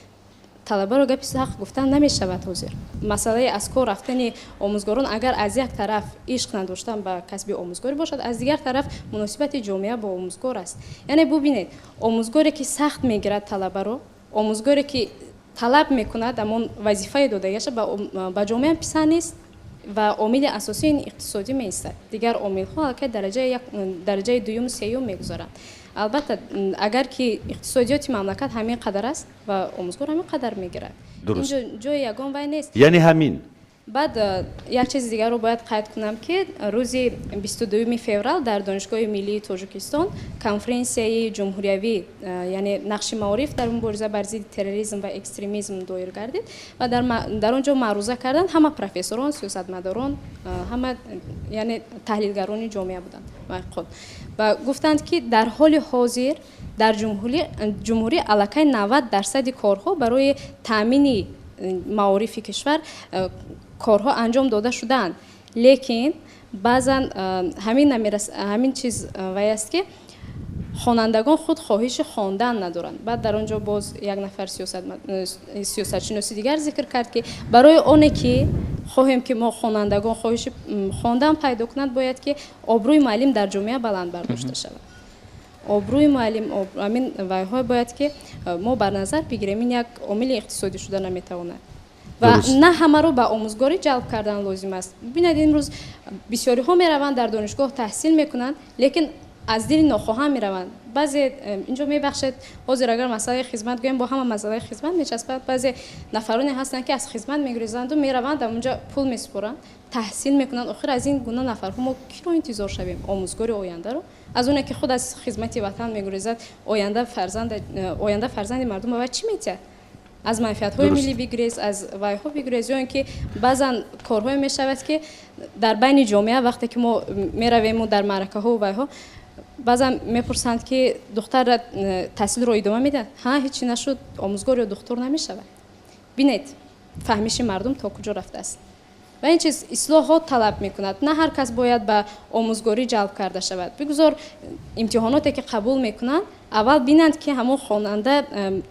талабаро гапи ҳақ гуфтан намешавад. ҳозир масъалаи аз кор рафтани омӯзгорон агар аз як тараф ишқ надоштан ба касби омӯзгорӣ бошад, аз дигар тараф муносибати ҷомеа бо омӯзгор аст. яъне бубинед, омӯзгоре ки сахт мегирад талабаро, омӯзгоре ки талаб мекунад амон вазифаи додагиаша ба ҷомеа писанд нест ва омили асосии ин иқтисодӣ меистад. дигар омилҳо аллакай дараҷаи дуюм сеюм мегузоранд. албатта агар ки иқтисодиёти мамлакат ҳамин қадар аст ва омӯзгор ҳамин қадар мегирад, инҷо ҷои ягон вай нест. яъне ҳамин. баъд як чизи дигарро бояд қайд кунам ки рӯзи 22 феврал дар донишгоҳи миллии тоҷикистон конференсияи ҷумҳуриявӣ, яъне нақши маориф дар мубориза бар зидди терроризм ва экстремизм доир гардид ва дар он ҷо маъруза карданд. ҳама профессорон, сиёсатмадорон, ҳама яъне таҳлилгарони ҷомеа буданд ва гуфтанд ки дар ҳоли ҳозир дар ҷумҳурӣ аллакай 90% корҳо барои таъмини маорифи кишвар корҳо анҷом дода шудаанд, лекин баъзан ҳамин чиз вай аст ки хонандагон худ хоҳиши хондан надоранд. баъд дар он ҷо боз як нафар сиёсатшиноси дигар зикр кард ки барои оне ки хоҳем ки мо хонандагон хоҳиши хондан пайдо кунанд, бояд ки обрӯи муаллим дар ҷомеа баланд бардошта шавад. обрӯи муаллим, амин вайҳо бояд ки мо бар назар бигирем. ин як омили иқтисодӣ шуда наметавонад ва на ҳамаро ба омӯзгорӣ ҷалб кардан лозим аст. бинед имрӯз бисёриҳо мераванд дар донишгоҳ таҳсил мекунанд, лекин аз дили нохоҳан мераванд. баъзе инҷо мебахшед, ҳозир агар масъалаи хизмат гӯем, бо ҳама масъалаи хизмат мечаспад. баъзе нафароне ҳастанд ки аз хизмат мегурезанду мераванд амунҷа пул месупоранд, таҳсил мекунанд. охир аз ин гуна нафарҳо мо киро интизор шавем? омӯзгори ояндаро? аз оне ки худ аз хизмати ватан мегурезад, оянда фарзанди мардум ба вай чӣ метиҳад? аз манфиатҳои миллӣ бигирез, аз вайҳо бигирез, ё ин ки баъзан корҳое мешавад ки дар байни ҷомеа вақте ки мо меравему дар маъракаҳо вайҳо, баъзан мепурсанд ки духтар таҳсилро идома медиҳад? ҳа, ҳечӣ нашуд, омӯзгор ё духтур намешавад. бинед фаҳмиши мардум то куҷо рафтааст. ва ин чиз ислоҳот талаб мекунад. на ҳар кас бояд ба омӯзгорӣ ҷалб карда шавад. бигузор имтиҳоноте ки қабул мекунанд, аввал бинанд ки ҳамон хонанда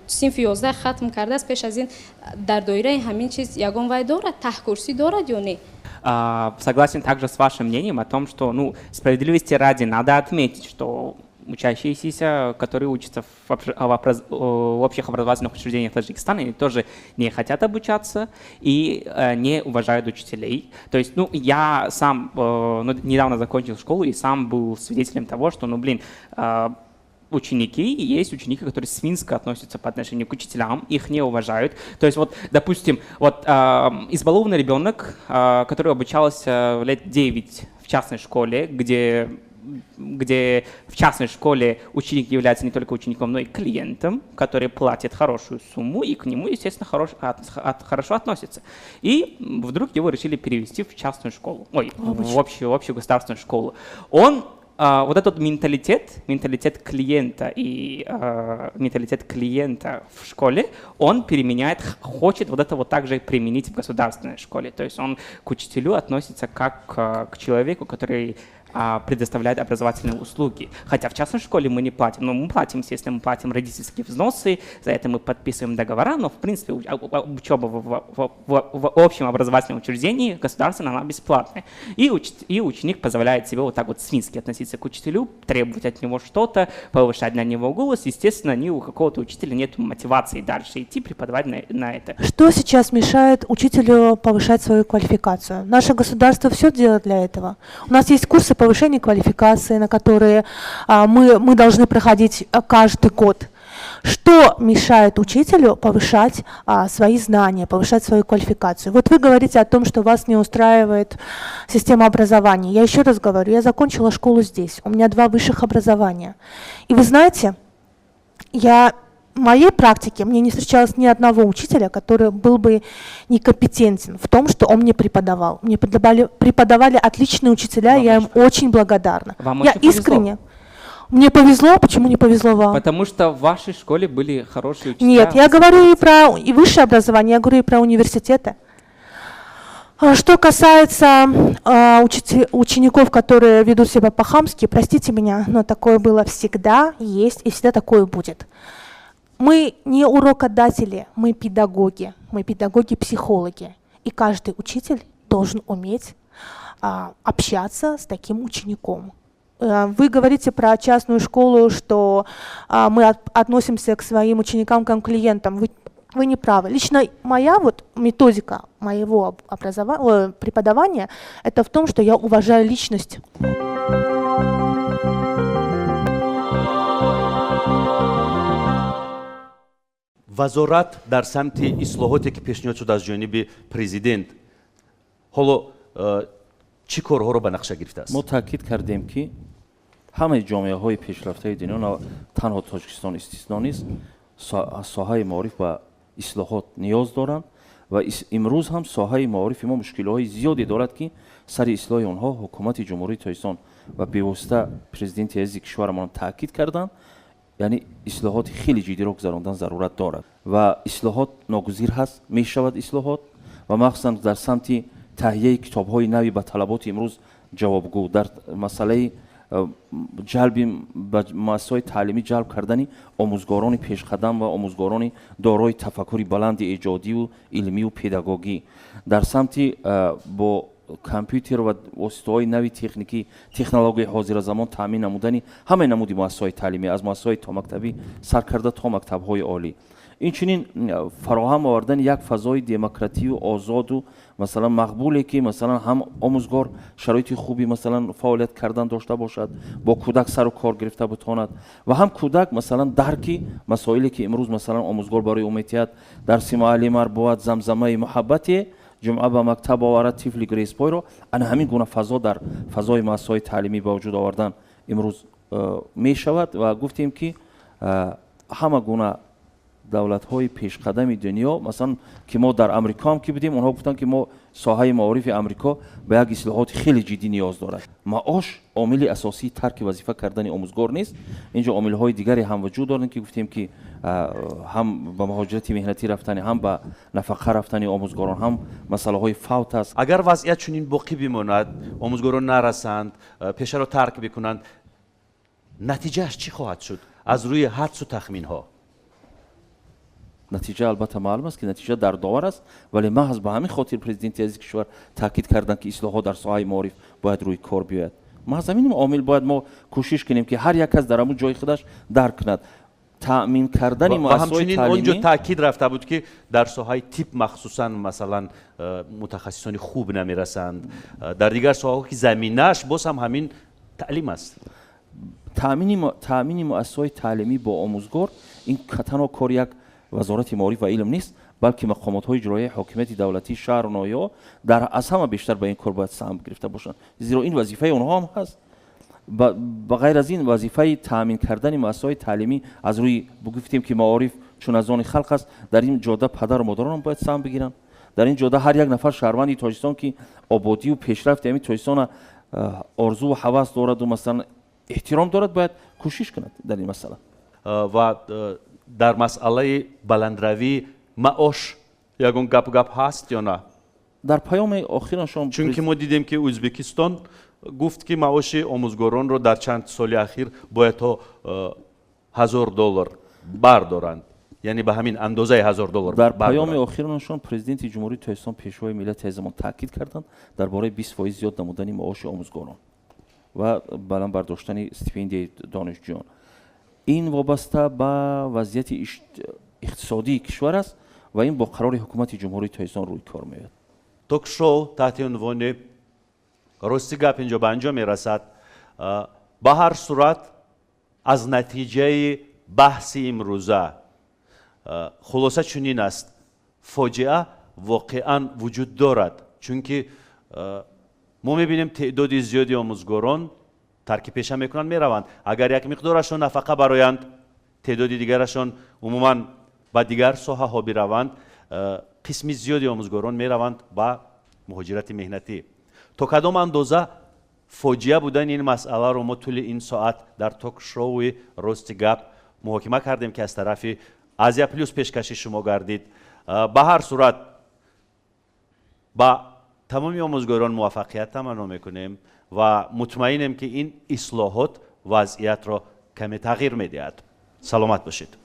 синфи 11 хатм кардааст, пеш аз ин дар доираи ҳамин чиз ягон вай дорад, таҳкурсӣ дорад ё не? Согласен также с вашим мнением о том, что, справедливости ради надо отметить, что учащиеся, которые учатся в общих образовательных учреждениях Таджикистана, они тоже не хотят обучаться и не уважают учителей. То есть, я сам недавно закончил школу и сам был свидетелем того, что, ученики, и есть ученики, которые свинско относятся по отношению к учителям, их не уважают. То есть, допустим, избалованный ребенок, который обучался лет 9 в частной школе, где в частной школе ученик является не только учеником, но и клиентом, который платит хорошую сумму и к нему, естественно, хорошо относится. И вдруг его решили перевести в частную школу, в общую государственную школу. Он вот этот менталитет клиента и менталитет клиента в школе, он переменяет, хочет вот это вот также применить в государственной школе. То есть он к учителю относится как к человеку, который предоставляет образовательные услуги. Хотя в частной школе мы не платим. Но мы платим, естественно, мы платим родительские взносы, за это мы подписываем договора, но в принципе учеба в общем образовательном учреждении государственная, она бесплатная. И ученик позволяет себе вот так вот свински относиться к учителю, требовать от него что-то, повышать на него голос. Естественно, ни у какого-то учителя нет мотивации дальше идти преподавать на это. Что сейчас мешает учителю повышать свою квалификацию? Наше государство все делает для этого. У нас есть курсы повышения квалификации, на которые мы должны проходить каждый год. Что мешает учителю повышать свои знания, повышать свою квалификацию? Вот вы говорите о том, что вас не устраивает система образования. Я еще раз говорю, я закончила школу здесь, у меня 2 высших образования. И вы знаете, в моей практике мне не встречалось ни одного учителя, который был бы некомпетентен в том, что он мне преподавал. Мне преподавали отличные учителя, я им очень благодарна. Вам Я очень повезло. искренне. Мне повезло, почему не повезло вам? Потому что в вашей школе были хорошие учителя. Нет, я говорю и про высшее образование, я говорю и про университеты. Что касается учеников, которые ведут себя по-хамски, простите меня, но такое было всегда, есть и всегда такое будет. Мы не урокодатели, мы педагоги-психологи. И каждый учитель должен уметь общаться с таким учеником. Вы говорите про частную школу, что мы относимся к своим ученикам как к клиентам. Вы не правы. Лично моя методика моего преподавания это в том, что я уважаю личность. вазорат дар самти ислоҳоте ки пешниҳод шуд аз ҷониби президент ҳоло чӣ корҳоро ба нақша гирифтааст? мо таъкид кардем ки ҳамаи ҷомеаҳои пешрафтаи дунё танҳо Тоҷикистон истисно нест аз соҳаи маориф ба ислоҳот ниёз доранд ва имрӯз ҳам соҳаи маорифи мо мушкилиҳои зиёде дорад ки сари ислоҳи онҳо ҳукумати ҷумҳурии Тоҷикистон ва бевосита президенти азизи кишварамон таъкид карданд. яъне ислоҳоти хеле ҷиддиро гузарондан зарурат дорад ва ислоҳот ногузир ҳаст, мешавад ислоҳот ва махсусан дар самти таҳияи китобҳои нави ба талаботи имрӯз ҷавобгӯ дар масъалаи ҷалби ба муассисаҳои таълимӣ ҷалб кардани омӯзгорони пешқадам ва омӯзгорони дорои тафаккури баланди эҷодиву илмиву педагогӣ дар самти бо компютер ва воситаҳои нави техникӣ технологияи ҳозиразамон таъмин намудани ҳамаи намуди муассисаҳои таълимӣ аз муассисаҳои томактабӣ сар карда то мактабҳои олӣ инчунин фароҳам овардани як фазои демократию озоду масалан мақбуле ки масалан ҳам омӯзгор шароити хуби масалан фаъолият кардан дошта бошад бо кӯдак сару кор гирифта бутавонад ва ҳам кӯдак масалан дарки масоиле ки имрӯз масалан омӯзгор барои умедият дарси муаллимар бовад замзамаи муҳаббате ҷумъа ба мактаб оварад тифли гирейспойро ана ҳамин гуна фазо дар фазои муассисаҳои таълимӣ ба вуҷуд овардан имрӯз мешавад ва гуфтем ки ҳама гуна давлатҳои пешқадами дунё масалан ки мо дар амрико ҳам ки будем онҳо гуфтанд ки мо соҳаи маорифи амрико ба як ислоҳоти хеле ҷиддӣ ниёз дорад маош омили асосии тарки вазифа кардани омӯзгор нест инҷо омилҳои дигаре ҳам вуҷуд доранд ки гуфтем ки ҳам ба муҳоҷирати меҳнатӣ рафтани ҳам ба нафақа рафтани омӯзгорон ҳам масъалаҳои фавт аст агар вазъият чунин боқӣ бимонад омӯзгорон нарасанд пешаро тарк бикунанд натиҷааш чӣ хоҳад шуд аз рӯи ҳадсу тахминҳо натиҷа албатта маълум аст ки натиҷа дардовар аст вале маҳз ба ҳамин хотир президенти азизи кишвар таъкид карданд ки ислоҳот дар соҳаи маориф бояд рӯи кор биёяд маҳз ҳамин омил бояд мо кӯшиш кунем ки ҳар як кас дар ҳамун ҷои худаш дарк кунад таъмин кардани муассисаҳои таълимӣ онҷо таъкид рафта буд ки дар соҳаи тиб махсусан масалан мутахассисони хуб намерасанд дар дигар соҳаҳо ки заминааш боз ҳам ҳамин таълим аст таъмини муассисаҳои таълимӣ бо омӯзгор ин танҳо кори як вазорати маориф ва илм нест балки мақомотҳои иҷроияи ҳокимияти давлатии шаҳру ноҳияҳо аз ҳама бештар ба ин кор бояд саҳм гирифта бошанд зеро ин вазифаи онҳо ҳам ҳаст ба ғайр аз ин вазифаи таъмин кардани муассисаҳои таълимӣ аз рӯи гуфтем ки маориф чун аз они халқ аст дар ин ҷода падару модаронам бояд саҳм бигиранд дар ин ҷода ҳар як нафар шаҳрванди тоҷикистон ки ободию пешрафти ҳамин тоҷикистона орзуву ҳавас дораду масалан احترام دارد باید کوشش کند در این مسئله. و در مسئله بلندروی معاش یگون گپ هست یا نه؟ در پیام آخرشان چون که ما دیدیم که ازبکستان گفت که معاش آموزگاران رو در چند سال اخیر باید تا $1000 بردارند، یعنی به همین اندازه $1000 در پیام بردارند. آخرشان پرزیدنت جمهوری تاجیکستان پیشوای ملت زمان تاکید کردند درباره 20% زیاد نمودن معاش آموزگاران و بالا برداشتن استیپندیای دانشجویان. این وابسته به وضعیت اقتصادی کشور است و این با قرار حکومت جمهوری تاجیکستان روی کار میاد. توک شو تحت عنوان راستی گپ اینجا به انجام میرسد. به هر صورت از نتیجه بحث امروزه خلاصه چنین است: فاجعه واقعا وجود دارد، چون که ما میبینیم تعداد زیادی آموزگاران ترک پیشه میکنند میروند. اگر یک مقدارشان نفقه برایند، تعداد دیگرشان عموما به دیگر ساحه ها بروند. قسمی زیادی آموزگاران میروند به مهاجرت مهنتی. تا کدام اندازه فاجعه بودن این مسئله رو ما طول این ساعت در توک شوی راست گپ محاکمه کردیم که از طرف آزیا پلیس پیشکشی شما گردید. به هر صورت با تمامی آموزگاران موفقیت تمنا میکنیم و مطمئنیم که این اصلاحات وضعیت را کمی تغییر میدهد. سلامت باشید.